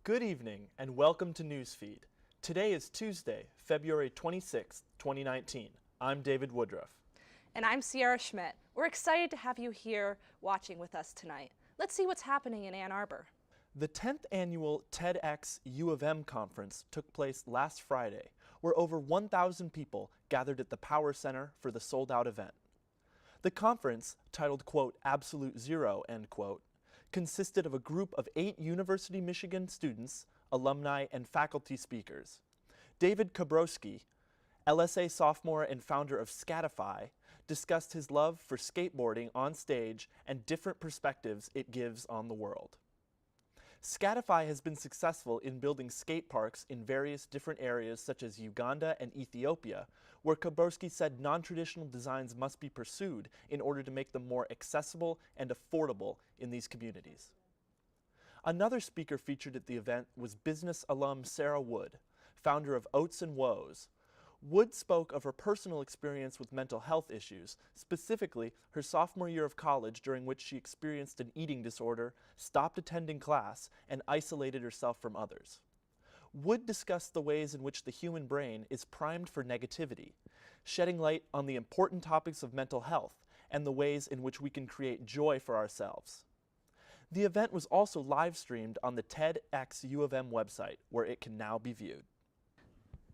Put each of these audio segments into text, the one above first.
Good evening and welcome to Newsfeed. Today is Tuesday, February 26, 2019. I'm David Woodruff. And I'm Sierra Schmidt. We're excited to have you here watching with us tonight. Let's see what's happening in Ann Arbor. The 10th annual TEDx U of M conference took place last Friday, where over 1,000 people gathered at the Power Center for the sold-out event. The conference, titled, quote, Absolute Zero, end quote, consisted of a group of 8 University Michigan students, alumni, and faculty speakers. David Kabrowski, LSA sophomore and founder of Skatify, discussed his love for skateboarding on stage and different perspectives it gives on the world. Skatify has been successful in building skate parks in various different areas such as Uganda and Ethiopia, where Kabrowski said non-traditional designs must be pursued in order to make them more accessible and affordable in these communities. Another speaker featured at the event was business alum Sarah Wood, founder of Oats and Woes. Wood spoke of her personal experience with mental health issues, specifically her sophomore year of college, during which she experienced an eating disorder, stopped attending class, and isolated herself from others. Wood discussed the ways in which the human brain is primed for negativity, shedding light on the important topics of mental health and the ways in which we can create joy for ourselves. The event was also live-streamed on the TEDx U of M website, where it can now be viewed.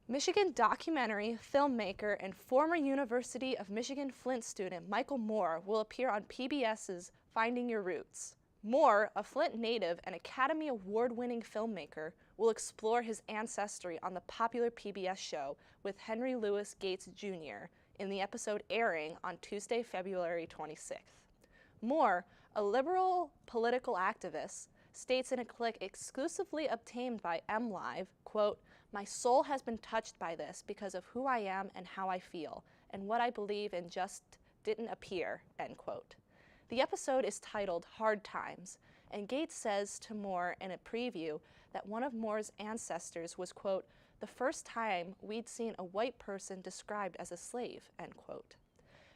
Michigan documentary, filmmaker, and former University of Michigan Flint student Michael Moore will appear on PBS's Finding Your Roots. Moore, a Flint native and Academy Award-winning filmmaker, will explore his ancestry on the popular PBS show with Henry Louis Gates Jr. in the episode airing on Tuesday, February 26th. Moore, a liberal political activist, states in a clip exclusively obtained by MLive, quote, "My soul has been touched by this because of who I am and how I feel, and what I believe in just didn't appear," end quote. The episode is titled Hard Times, and Gates says to Moore in a preview that one of Moore's ancestors was, quote, "the first time we'd seen a white person described as a slave," end quote.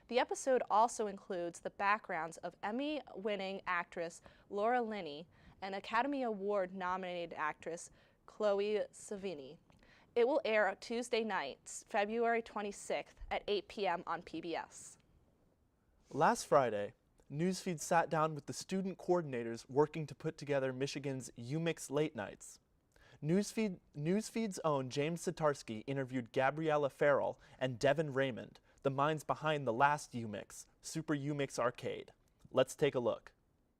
The episode also includes the backgrounds of Emmy-winning actress Laura Linney and Academy Award-nominated actress Chloe Sevigny. It will air Tuesday night, February 26th at 8 p.m. on PBS. Last Friday, Newsfeed sat down with the student coordinators working to put together Michigan's UMix late nights. Newsfeed's own James Satarski interviewed Gabriella Farrell and Devin Raymond, the minds behind the last UMix, Super UMix Arcade. Let's take a look.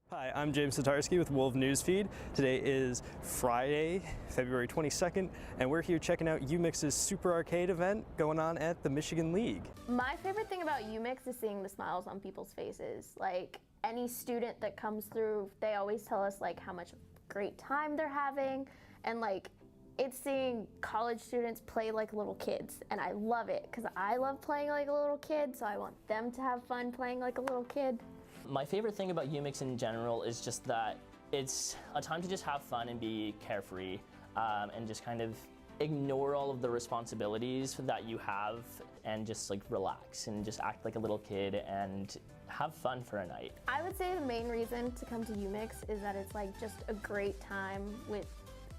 Hi, I'm James Satarski with Wolf Newsfeed. Today is Friday, February 22nd, and we're here checking out UMix's Super Arcade event going on at the Michigan League. My favorite thing about UMix is seeing the smiles on people's faces. Like, any student that comes through, they always tell us like how much great time they're having, and like, it's seeing college students play like little kids, and I love it because I love playing like a little kid, so I want them to have fun playing like a little kid. My favorite thing about UMix in general is just that it's a time to just have fun and be carefree and just kind of ignore all of the responsibilities that you have and just like relax and just act like a little kid and have fun for a night. I would say the main reason to come to UMix is that it's like just a great time with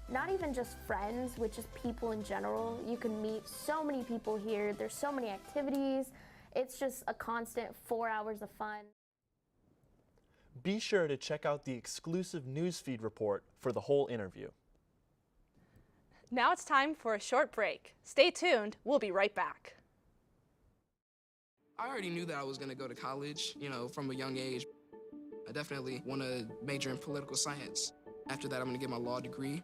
not even just friends, with just people in general. You can meet so many people here. There's so many activities. It's just a constant 4 hours of fun. Be sure to check out the exclusive Newsfeed report for the whole interview. Now it's time for a short break. Stay tuned, we'll be right back. I already knew that I was going to go to college, from a young age. I definitely want to major in political science. After that, I'm going to get my law degree.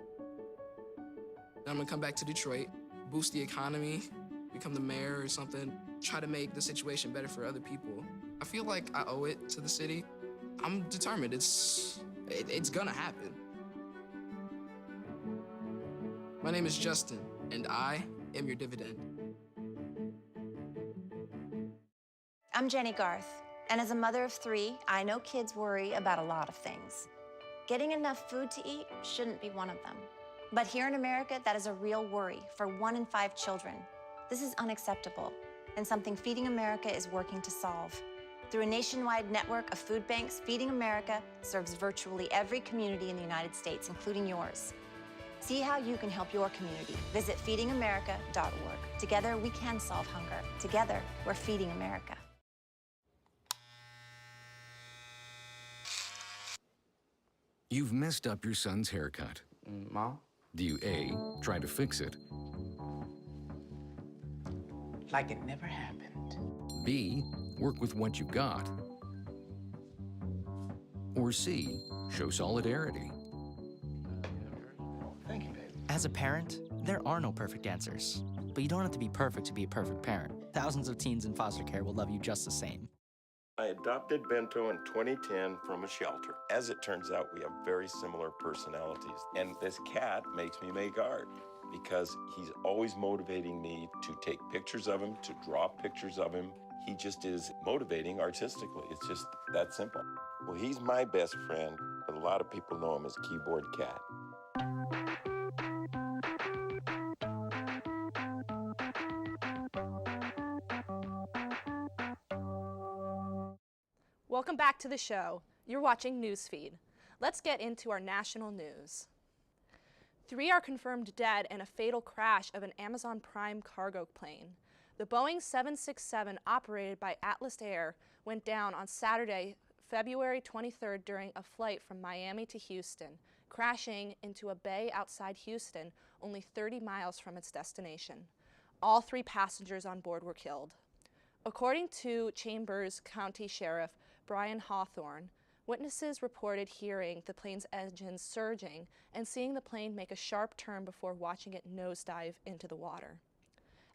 Then I'm going to come back to Detroit, boost the economy, become the mayor or something, try to make the situation better for other people. I feel like I owe it to the city. I'm determined. It's gonna happen. My name is Justin, and I am your dividend. I'm Jenny Garth, and as a mother of 3, I know kids worry about a lot of things. Getting enough food to eat shouldn't be one of them. But here in America, that is a real worry for 1 in 5 children. This is unacceptable, and something Feeding America is working to solve. Through a nationwide network of food banks, Feeding America serves virtually every community in the United States, including yours. See how you can help your community. Visit feedingamerica.org. Together, we can solve hunger. Together, we're feeding America. You've messed up your son's haircut. Mom? Do you A, try to fix it, Like it never happened. B, work with what you got, or C, show solidarity? Thank you, baby. As a parent, there are no perfect answers. But you don't have to be perfect to be a perfect parent. Thousands of teens in foster care will love you just the same. I adopted Bento in 2010 from a shelter. As it turns out, we have very similar personalities. And this cat makes me make art because he's always motivating me to take pictures of him, to draw pictures of him. He just is motivating artistically. It's just that simple. Well, he's my best friend, but a lot of people know him as Keyboard Cat. Welcome back to the show. You're watching Newsfeed. Let's get into our national news. 3 are confirmed dead in a fatal crash of an Amazon Prime cargo plane. The Boeing 767 operated by Atlas Air went down on Saturday, February 23rd during a flight from Miami to Houston, crashing into a bay outside Houston, only 30 miles from its destination. All 3 passengers on board were killed. According to Chambers County Sheriff Brian Hawthorne, witnesses reported hearing the plane's engines surging and seeing the plane make a sharp turn before watching it nosedive into the water.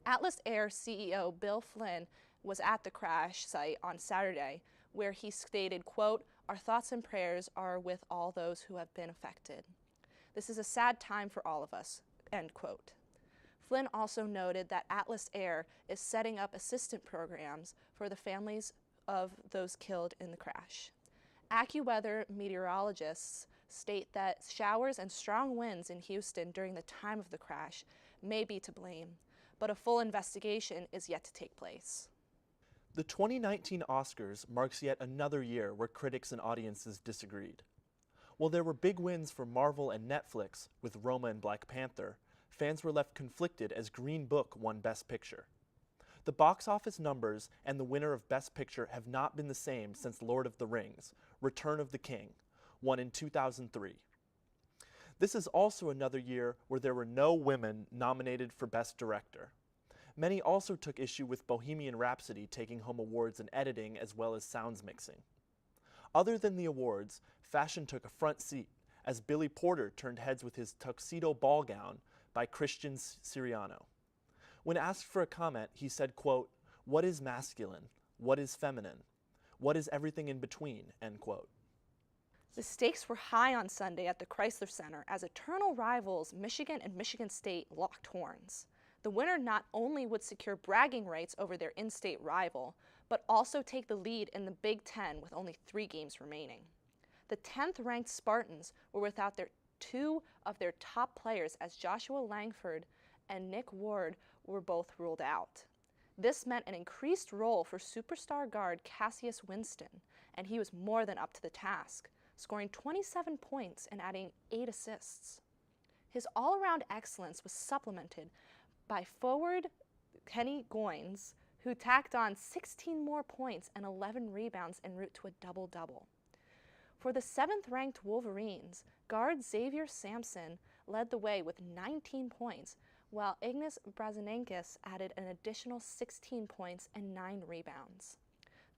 Atlas Air CEO Bill Flynn was at the crash site on Saturday, where he stated, quote, "Our thoughts and prayers are with all those who have been affected. This is a sad time for all of us," end quote. Flynn also noted that Atlas Air is setting up assistance programs for the families of those killed in the crash. AccuWeather meteorologists state that showers and strong winds in Houston during the time of the crash may be to blame, but a full investigation is yet to take place. The 2019 Oscars marks yet another year where critics and audiences disagreed. While there were big wins for Marvel and Netflix with Roma and Black Panther, fans were left conflicted as Green Book won Best Picture. The box office numbers and the winner of Best Picture have not been the same since Lord of the Rings, Return of the King, won in 2003. This is also another year where there were no women nominated for Best Director. Many also took issue with Bohemian Rhapsody taking home awards in editing as well as sounds mixing. Other than the awards, fashion took a front seat as Billy Porter turned heads with his tuxedo ball gown by Christian Siriano. When asked for a comment, he said, quote, "What is masculine? What is feminine? What is everything in between?" End quote. The stakes were high on Sunday at the Chrysler Center as eternal rivals Michigan and Michigan State locked horns. The winner not only would secure bragging rights over their in-state rival, but also take the lead in the Big Ten with only 3 games remaining. The 10th-ranked Spartans were without 2 of their top players as Joshua Langford and Nick Ward were both ruled out. This meant an increased role for superstar guard Cassius Winston, and he was more than up to the task, scoring 27 points and adding 8 assists. His all-around excellence was supplemented by forward Kenny Goins, who tacked on 16 more points and 11 rebounds en route to a double-double. For the 7th-ranked Wolverines, guard Xavier Sampson led the way with 19 points, while Ignas Brazanankis added an additional 16 points and 9 rebounds.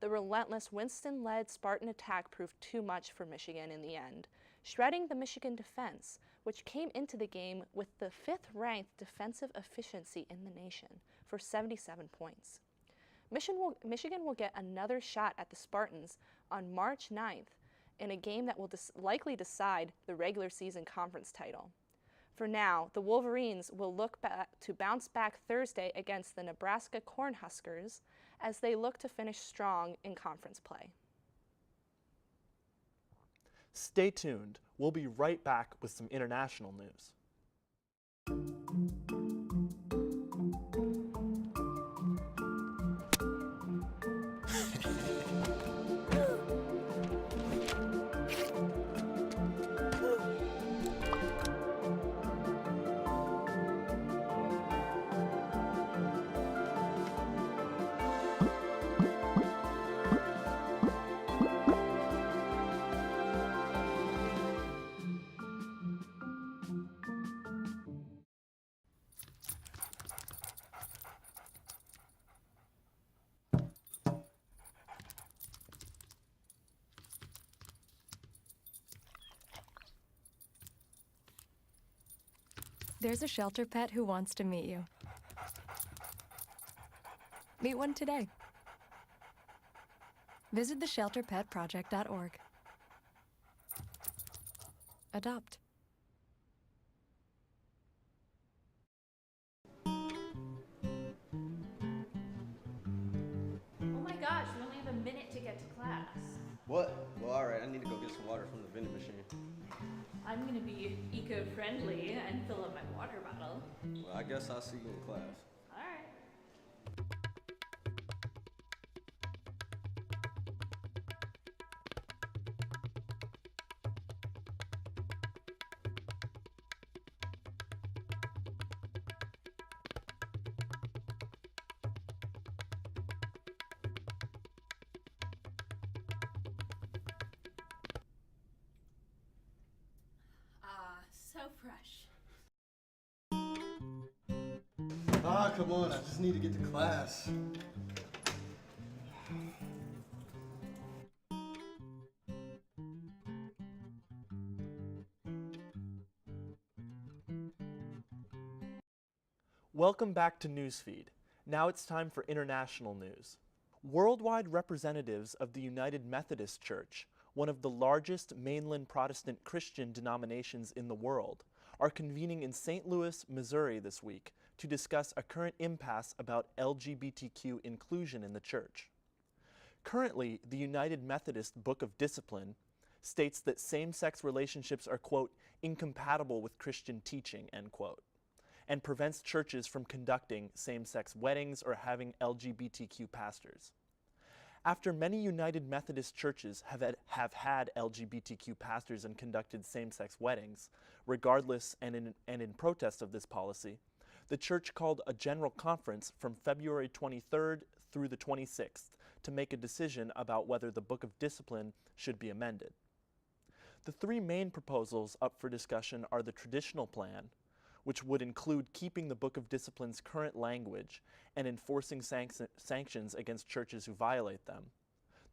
The relentless Winston-led Spartan attack proved too much for Michigan in the end, shredding the Michigan defense, which came into the game with the 5th-ranked defensive efficiency in the nation for 77 points. Michigan will get another shot at the Spartans on March 9th in a game that will likely decide the regular season conference title. For now, the Wolverines will look to bounce back Thursday against the Nebraska Cornhuskers as they look to finish strong in conference play. Stay tuned. We'll be right back with some international news. There's a shelter pet who wants to meet you. Meet one today. Visit theshelterpetproject.org. Adopt. Oh my gosh, we only have a minute to get to class. What? Well, alright, I need to go get some water from the vending machine. I'm gonna be eco-friendly and fill up my water bottle. Well, I guess I'll see you in class. Alright. So fresh. Ah, come on, I just need to get to class. Welcome back to Newsfeed. Now it's time for international news. Worldwide representatives of the United Methodist Church, one of the largest mainland Protestant Christian denominations in the world, are convening in St. Louis, Missouri this week to discuss a current impasse about LGBTQ inclusion in the church. Currently, the United Methodist Book of Discipline states that same-sex relationships are, quote, incompatible with Christian teaching, end quote, and prevents churches from conducting same-sex weddings or having LGBTQ pastors. After many United Methodist churches have had LGBTQ pastors and conducted same-sex weddings, regardless and in protest of this policy, the church called a general conference from February 23rd through the 26th to make a decision about whether the Book of Discipline should be amended. The three main proposals up for discussion are the traditional plan, which would include keeping the Book of Discipline's current language and enforcing sanctions against churches who violate them.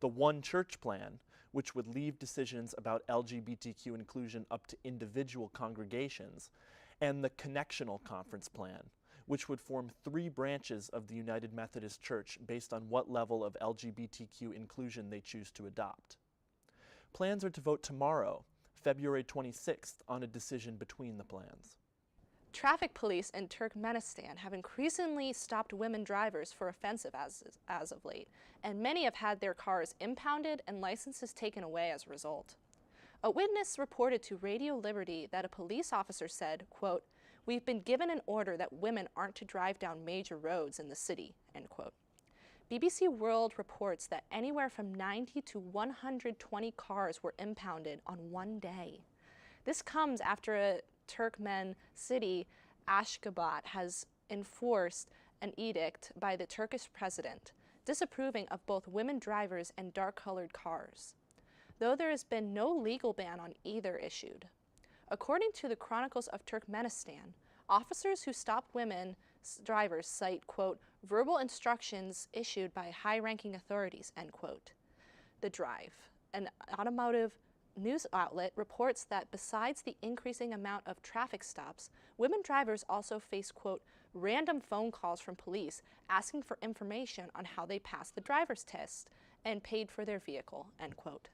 The One Church plan, which would leave decisions about LGBTQ inclusion up to individual congregations, and the Connectional Conference plan, which would form three branches of the United Methodist Church based on what level of LGBTQ inclusion they choose to adopt. Plans are to vote tomorrow, February 26th, on a decision between the plans. Traffic police in Turkmenistan have increasingly stopped women drivers for offensive as of late, and many have had their cars impounded and licenses taken away as a result. A witness reported to Radio Liberty that a police officer said, quote, "We've been given an order that women aren't to drive down major roads in the city," end quote. BBC World reports that anywhere from 90 to 120 cars were impounded on one day. This comes after a Turkmen city, Ashgabat, has enforced an edict by the Turkish president disapproving of both women drivers and dark-colored cars, though there has been no legal ban on either issued. According to the Chronicles of Turkmenistan, officers who stop women drivers cite, quote, verbal instructions issued by high-ranking authorities, end quote. The Drive, an automotive news outlet, reports that besides the increasing amount of traffic stops, women drivers also face, quote, random phone calls from police asking for information on how they passed the driver's test and paid for their vehicle, end quote.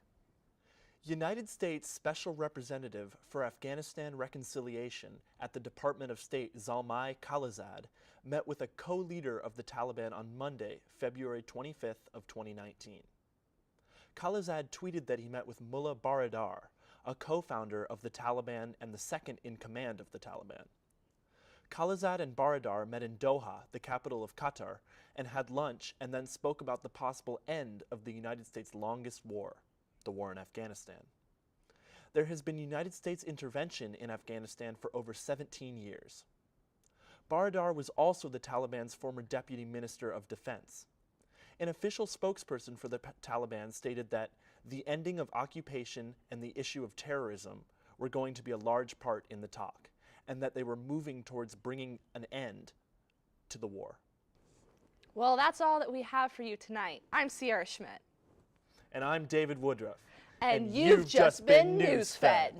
United States Special Representative for Afghanistan Reconciliation at the Department of State Zalmay Khalilzad met with a co-leader of the Taliban on Monday, February 25th of 2019. Khalilzad tweeted that he met with Mullah Baradar, a co-founder of the Taliban and the second in command of the Taliban. Khalilzad and Baradar met in Doha, the capital of Qatar, and had lunch and then spoke about the possible end of the United States' longest war, the war in Afghanistan. There has been United States intervention in Afghanistan for over 17 years. Baradar was also the Taliban's former deputy minister of defense. An official spokesperson for the Taliban stated that the ending of occupation and the issue of terrorism were going to be a large part in the talk, and that they were moving towards bringing an end to the war. Well, that's all that we have for you tonight. I'm Sierra Schmidt. And I'm David Woodruff. And you've just been news-fed.